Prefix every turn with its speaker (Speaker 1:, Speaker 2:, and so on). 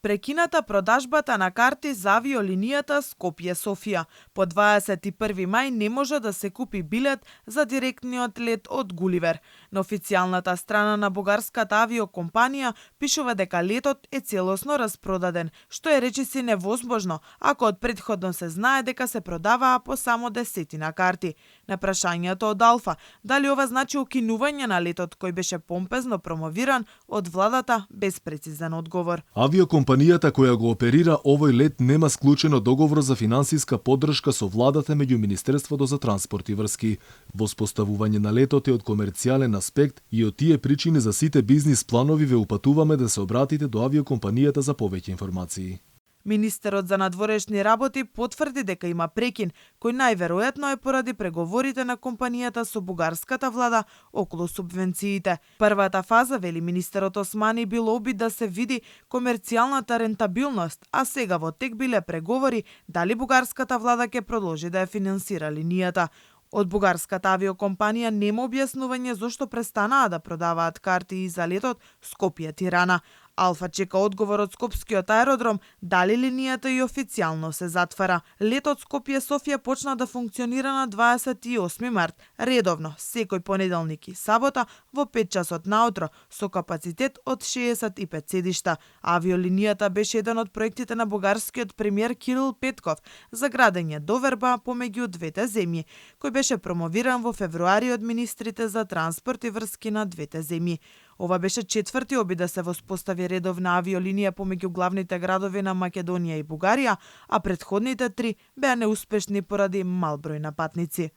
Speaker 1: Прекината продажбата на карти за авиолинијата Скопје-Софија. По 21 мај не може да се купи билет за директниот лет од Гуливер. На официјалната страна на бугарската авиокомпанија пишува дека летот е целосно распродаден, што е речиси невозможно, ако од претходно се знае дека се продаваа по само 10 карти. На прашањето од Алфа, дали ова значи укинување на летот кој беше помпезно промовиран од владата, без прецизен одговор.
Speaker 2: Авиокомпанијата која го оперира овој лет нема склучено договор за финансиска поддршка со владата меѓу Министерството за транспорт и врски. Воспоставување на летот е од комерцијален аспект и од тие причини за сите бизнис планови ве упатуваме да се обратите до авиокомпанијата за повеќе информации.
Speaker 1: Министерот за надворешни работи потврди дека има прекин, кој најверојатно е поради преговорите на компанијата со бугарската влада околу субвенциите. Првата фаза, вели министерот Османи, бил обид да се види комерцијалната рентабилност, а сега во тек биле преговори дали бугарската влада ќе продолжи да ја финансира линијата. Од бугарската авиокомпанија нема објаснување зошто престанаа да продаваат карти и за летот Скопје-Тирана. Алфа чека одговор од Скопскиот аеродром дали линијата и официјално се затвара. Летот Скопје-Софија почна да функционира на 28 март, редовно, секој понеделник и сабота во 5 часот наутро, со капацитет од 65 седишта. Авиолинијата беше еден од проектите на бугарскиот премиер Кирил Петков за градење доверба помеѓу двете земји, кој беше промовиран во февруари од министрите за транспорт и врски на двете земји. Ова беше четврти обид да се воспостави редовна авиолинија помеѓу главните градови на Македонија и Бугарија, а претходните 3 беа неуспешни поради мал број на патници.